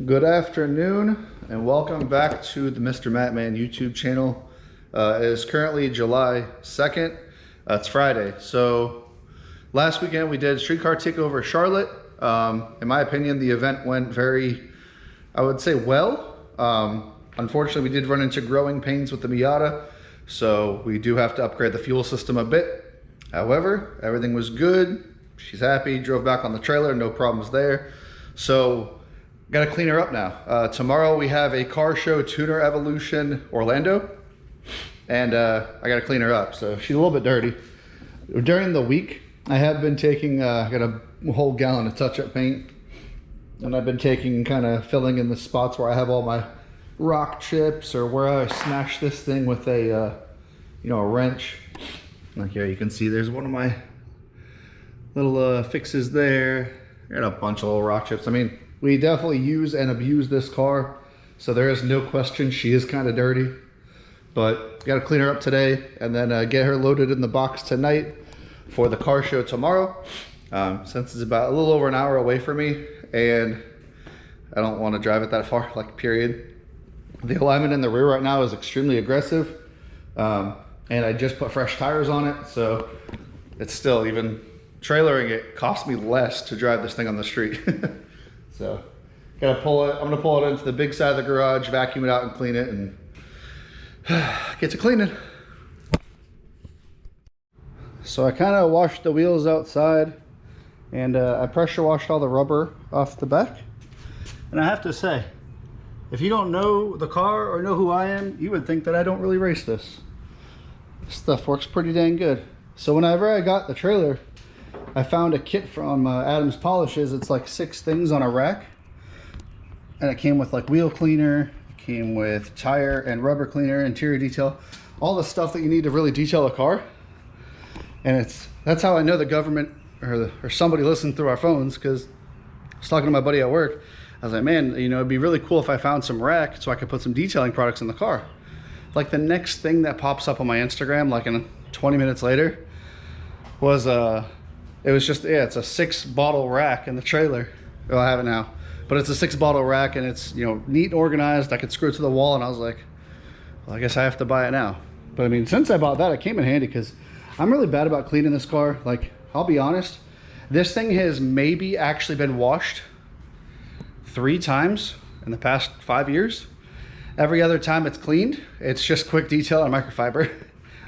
Good afternoon and welcome back to the Mr. Mattman YouTube channel. It is currently July 2nd. It's Friday. So last weekend we did Streetcar Takeover Charlotte. In my opinion, the event went very, I would say, well. Unfortunately, we did run into growing pains with the Miata, so we do have to upgrade the fuel system a bit. However, everything was good. She's happy, drove back on the trailer, no problems there. So got to clean her up now. Tomorrow we have a car show, Tuner Evolution Orlando, and I got to clean her up. So she's a little bit dirty. During the week, I have been taking, I got a whole gallon of touch-up paint, and I've been taking, kind of filling in the spots where I have all my rock chips or where I smash this thing with a, you know, a wrench. Like here, you can see there's one of my little fixes there. I got a bunch of little rock chips. I mean, we definitely use and abuse this car, so there is no question she is kind of dirty, but got to clean her up today and then get her loaded in the box tonight for the car show tomorrow. Since it's about a little over an hour away from me and I don't want to drive it that far, like, period. The alignment in the rear right now is extremely aggressive, and I just put fresh tires on it, so it's still, even trailering it cost me less to drive this thing on the street. So gotta pull it. I'm gonna pull it into the big side of the garage, vacuum it out and clean it, and get to cleaning. So I kind of washed the wheels outside, and I pressure washed all the rubber off the back. And I have to say, if you don't know the car or know who I am, you would think that I don't really race this. This stuff works pretty dang good. So whenever I got the trailer, I found a kit from Adams Polishes. It's like 6 things on a rack, and it came with like wheel cleaner, it came with tire and rubber cleaner, interior detail, all the stuff that you need to really detail a car. And that's how I know the government or somebody listened through our phones, because I was talking to my buddy at work. I was like, man, you know, it'd be really cool if I found some rack so I could put some detailing products in the car. Like, the next thing that pops up on my Instagram, like in 20 minutes later, was it was just, yeah, it's a 6-bottle rack in the trailer. Well, I have it now, but it's a 6-bottle rack, and it's, you know, neat and organized. I could screw it to the wall, and I was like, well, I guess I have to buy it now. But I mean, since I bought that, it came in handy, because I'm really bad about cleaning this car. Like, I'll be honest, this thing has maybe actually been washed 3 times in the past 5 years. Every other time it's cleaned, it's just quick detail and microfiber.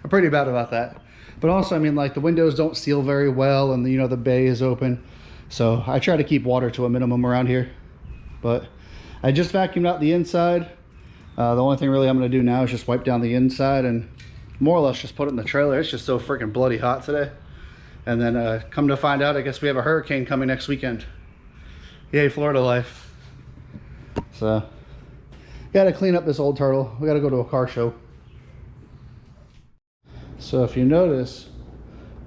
I'm pretty bad about that. But also, I mean, like, the windows don't seal very well, and, you know, the bay is open. So I try to keep water to a minimum around here. But I just vacuumed out the inside. The only thing really I'm going to do now is just wipe down the inside and more or less just put it in the trailer. It's just so freaking bloody hot today. And then come to find out, I guess we have a hurricane coming next weekend. Yay, Florida life. So got to clean up this old turtle. We got to go to a car show. So if you notice,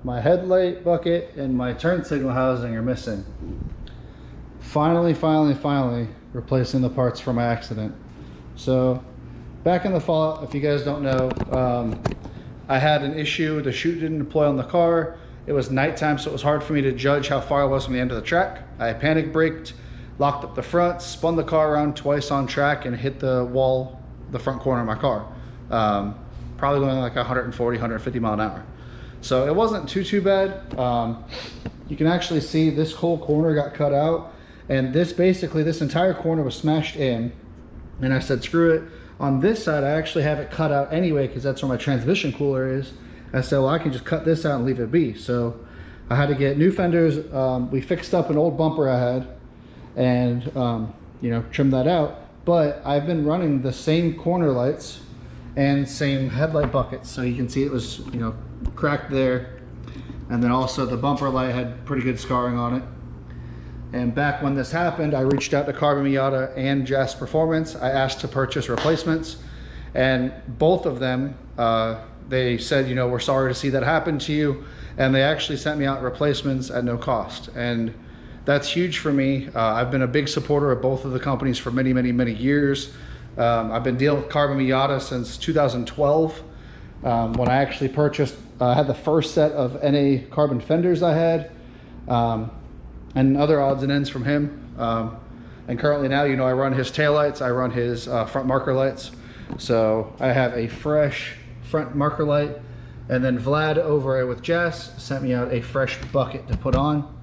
my headlight bucket and my turn signal housing are missing. Finally replacing the parts for my accident. So back in the fall, if you guys don't know, I had an issue. The chute didn't deploy on the car. It was nighttime, so it was hard for me to judge how far I was from the end of the track. I panic braked, locked up the front, spun the car around twice on track, and hit the wall, the front corner of my car. Probably going like 140, 150 mile an hour. So it wasn't too bad. You can actually see this whole corner got cut out, and this entire corner was smashed in. And I said, screw it. On this side, I actually have it cut out anyway, because that's where my transmission cooler is. I said, well, I can just cut this out and leave it be. So I had to get new fenders. We fixed up an old bumper I had, and you know, trimmed that out. But I've been running the same corner lights and same headlight buckets, so you can see it was, you know, cracked there. And then also the bumper light had pretty good scarring on it. And back when this happened, I reached out to Carbon Miata and Jazz Performance. I asked to purchase replacements, and both of them, they said, you know, we're sorry to see that happen to you, and they actually sent me out replacements at no cost. And that's huge for me. I've been a big supporter of both of the companies for many years. I've been dealing with Carbon Miata since 2012, when I actually purchased, had the first set of NA carbon fenders I had, and other odds and ends from him. And currently now, you know, I run his taillights, I run his front marker lights. So I have a fresh front marker light, and then Vlad over with Jess sent me out a fresh bucket to put on.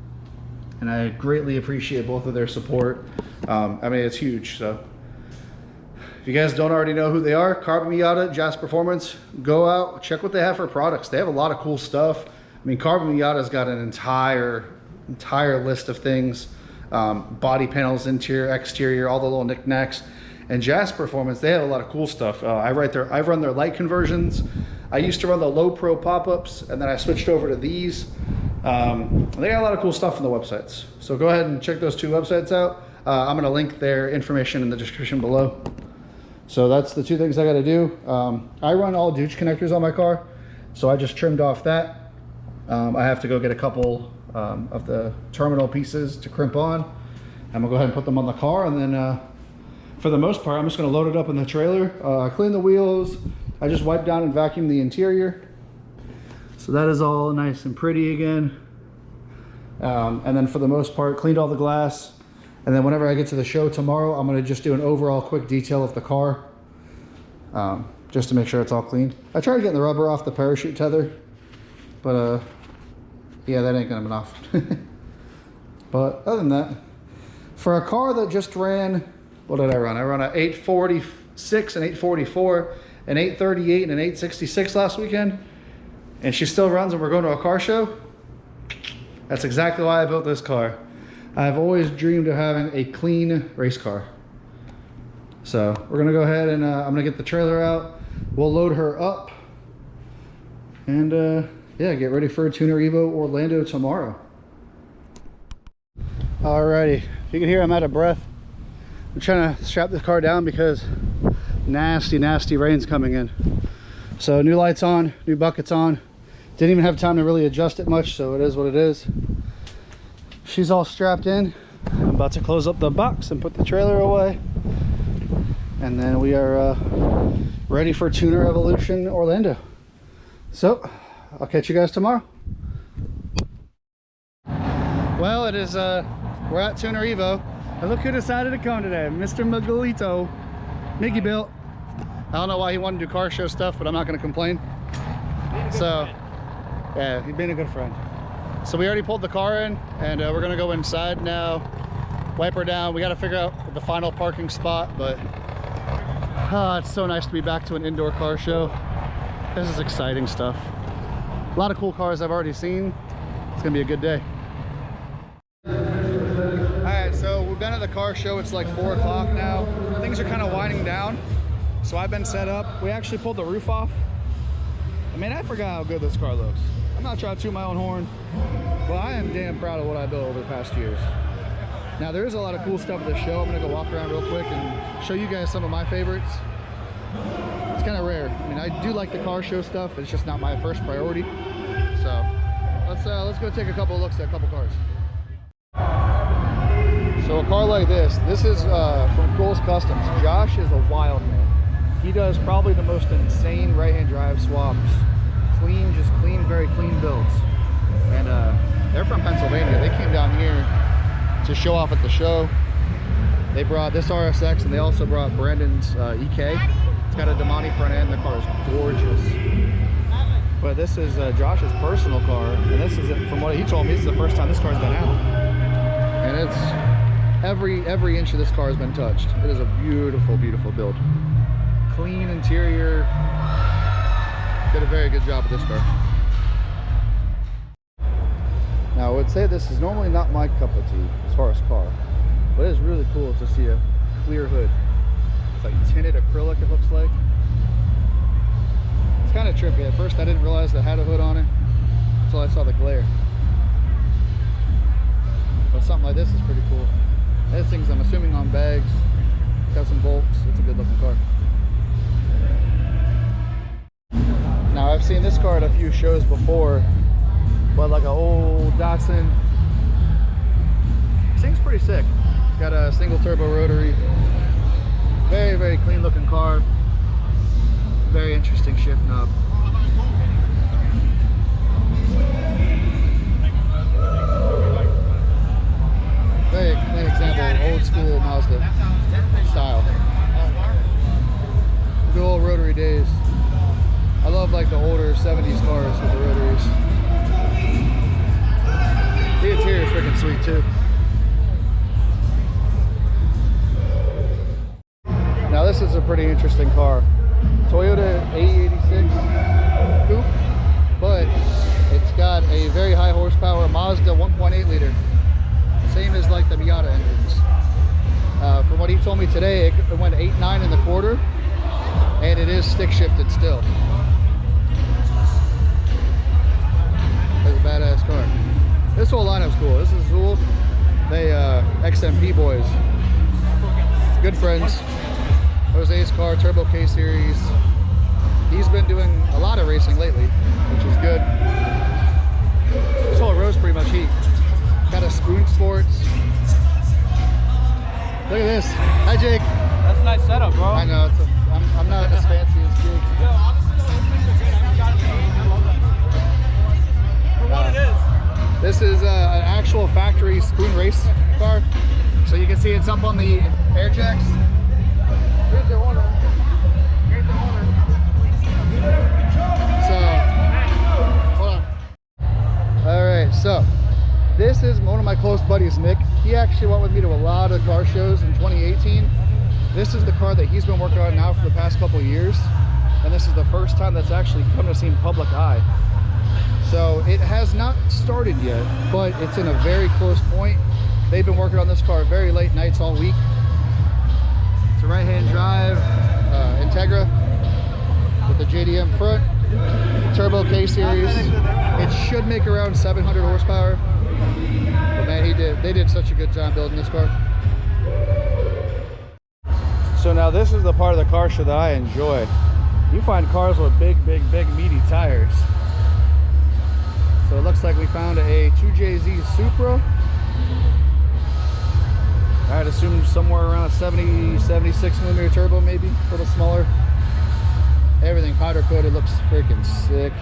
And I greatly appreciate both of their support. I mean, it's huge. So if you guys don't already know who they are, Carbon Miata, Jazz Performance, go out, check what they have for products. They have a lot of cool stuff. I mean, Carbon Miata's got an entire list of things. Body panels, interior, exterior, all the little knickknacks. And Jazz Performance, they have a lot of cool stuff. I've run their light conversions. I used to run the Low Pro pop-ups, and then I switched over to these. They got a lot of cool stuff on the websites. So go ahead and check those two websites out. I'm gonna link their information in the description below. So that's the two things I gotta do. I run all Douch connectors on my car, so I just trimmed off that. I have to go get a couple of the terminal pieces to crimp on. I'm gonna go ahead and put them on the car, and then for the most part, I'm just gonna load it up in the trailer. I clean the wheels. I just wipe down and vacuum the interior. So that is all nice and pretty again. And then for the most part, cleaned all the glass. And then whenever I get to the show tomorrow, I'm gonna just do an overall quick detail of the car, just to make sure it's all clean. I tried getting the rubber off the parachute tether, but yeah, that ain't gonna be enough. But other than that, for a car that just ran, what did I run? I run an 846, an 844, an 838, and an 866 last weekend, and she still runs and we're going to a car show. That's exactly why I built this car. I've always dreamed of having a clean race car. So we're gonna go ahead and I'm gonna get the trailer out. We'll load her up and yeah, get ready for Tuner Evo Orlando tomorrow. Alrighty, if you can hear, I'm out of breath. I'm trying to strap this car down because nasty rain's coming in. So new lights on, new buckets on. Didn't even have time to really adjust it much, so it is what it is. She's all strapped in. I'm about to close up the box and put the trailer away. And then we are ready for Tuner Evolution Orlando. So I'll catch you guys tomorrow. Well, it is, we're at Tuner Evo. And look who decided to come today, Mr. Miguelito. Mickey built. I don't know why he wanted to do car show stuff, but I'm not gonna complain. So, yeah, he's been a good friend. So we already pulled the car in, and we're gonna go inside now, wipe her down. We gotta figure out the final parking spot, but it's so nice to be back to an indoor car show. This is exciting stuff. A lot of cool cars I've already seen. It's gonna be a good day. Alright, so we've been at the car show. It's like 4 o'clock now. Things are kind of winding down. So I've been set up. We actually pulled the roof off. I mean, I forgot how good this car looks. I'm not trying to toot my own horn, but I am damn proud of what I built over the past years. Now, there is a lot of cool stuff at the show. I'm gonna go walk around real quick and show you guys some of my favorites. It's kind of rare. I mean, I do like the car show stuff. It's just not my first priority. So let's go take a couple of looks at a couple cars. So a car like this is from Cool's Customs. Josh is a wild man. He does probably the most insane right-hand drive swaps. Clean, just clean, very clean builds. And they're from Pennsylvania. They came down here to show off at the show. They brought this RSX, and they also brought Brandon's EK. It's got a Damani front end. The car is gorgeous. But this is Josh's personal car, and this is, from what he told me, this is the first time this car's been out. And it's every inch of this car has been touched. It is a beautiful build. Clean interior. Did a very good job with this car. Now I would say this is normally not my cup of tea as far as car, but it is really cool to see a clear hood. It's like tinted acrylic, it looks like. It's kind of trippy. At first I didn't realize it had a hood on it until I saw the glare. But something like this is pretty cool. This thing's, I'm assuming, on bags. Got some bolts. It's a good looking car. Now I've seen this car at a few shows before, but like an old Datsun. This thing's pretty sick. It's got a single turbo rotary. Very clean looking car. Very interesting shift knob. Very clean example of old school too. Now this is a pretty interesting car. Toyota A86 coupe, but it's got a very high horsepower Mazda 1.8 liter. Same as like the Miata engines. From what he told me today, it went 8.9 in the quarter, and it is stick shifted still. It's a badass car. This whole lineup's cool. This is Zool. They XMP boys. Good friends. Jose's car, Turbo K Series. He's been doing a lot of racing lately, which is good. This whole row's pretty much heat. Got a Spoon Sports. Look at this. Hi, Jake. That's a nice setup, bro. I know. I'm not as fancy as Jake. Yo, honestly, those things are good. I haven't gotten any. I love that. For what it is. This is an actual factory Spoon race car. So you can see it's up on the air jacks. Here's the owner. Here's the owner. So, hold on. All right, so this is one of my close buddies, Nick. He actually went with me to a lot of car shows in 2018. This is the car that he's been working on now for the past couple of years, and this is the first time that's actually come to see public eye. So it has not started yet, but it's in a very close point. They've been working on this car very late nights all week. It's a right-hand drive Integra with the JDM front, Turbo K Series. It should make around 700 horsepower. But man, they did such a good job building this car. So now this is the part of the car show that I enjoy. You find cars with big, meaty tires. So it looks like we found a 2JZ Supra. I'd assume somewhere around a 76 millimeter turbo, maybe a little smaller. Everything powder coated, looks freaking sick.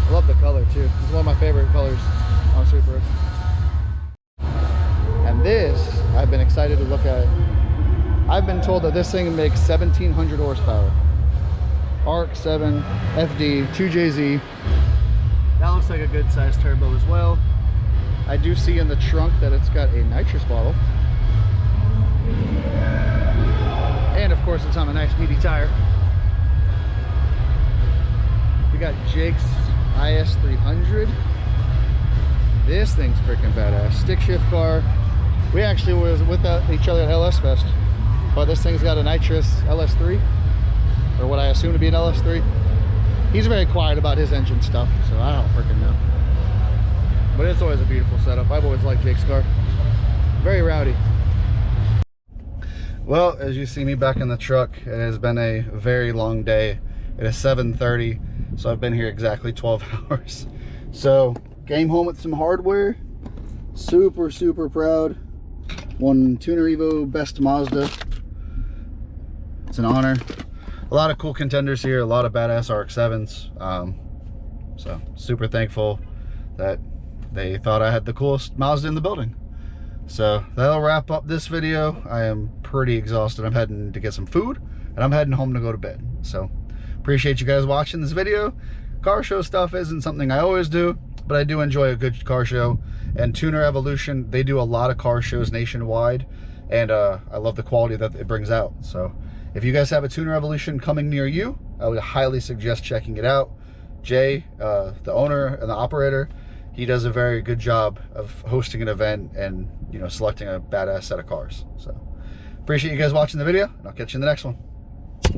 I love the color too. It's one of my favorite colors on Supra. And this, I've been excited to look at. I've been told that this thing makes 1700 horsepower. ARC 7 FD 2JZ. That looks like a good sized turbo as well. I do see in the trunk that it's got a nitrous bottle. And of course it's on a nice meaty tire. We got Jake's IS300. This thing's freaking badass. Stick shift car. We actually was with each other at LS Fest. But this thing's got a nitrous LS3. Or what I assume to be an LS3. He's very quiet about his engine stuff, so I don't freaking know. But it's always a beautiful setup. I've always liked Jake's car. Very rowdy. Well, as you see me back in the truck, it has been a very long day. It is 7:30, so I've been here exactly 12 hours. So, came home with some hardware. Super proud. Won Tuner Evo Best Mazda. It's an honor. A lot of cool contenders here, a lot of badass RX-7s. So, super thankful that they thought I had the coolest Mazda in the building. So that'll wrap up this video. I am pretty exhausted. I'm heading to get some food and I'm heading home to go to bed. So appreciate you guys watching this video. Car show stuff isn't something I always do, but I do enjoy a good car show. And Tuner Evolution, they do a lot of car shows nationwide, and I love the quality that it brings out. So if you guys have a Tuner Evolution coming near you, I would highly suggest checking it out. Jay, the owner and the operator, he does a very good job of hosting an event and, you know, selecting a badass set of cars. So appreciate you guys watching the video, and I'll catch you in the next one.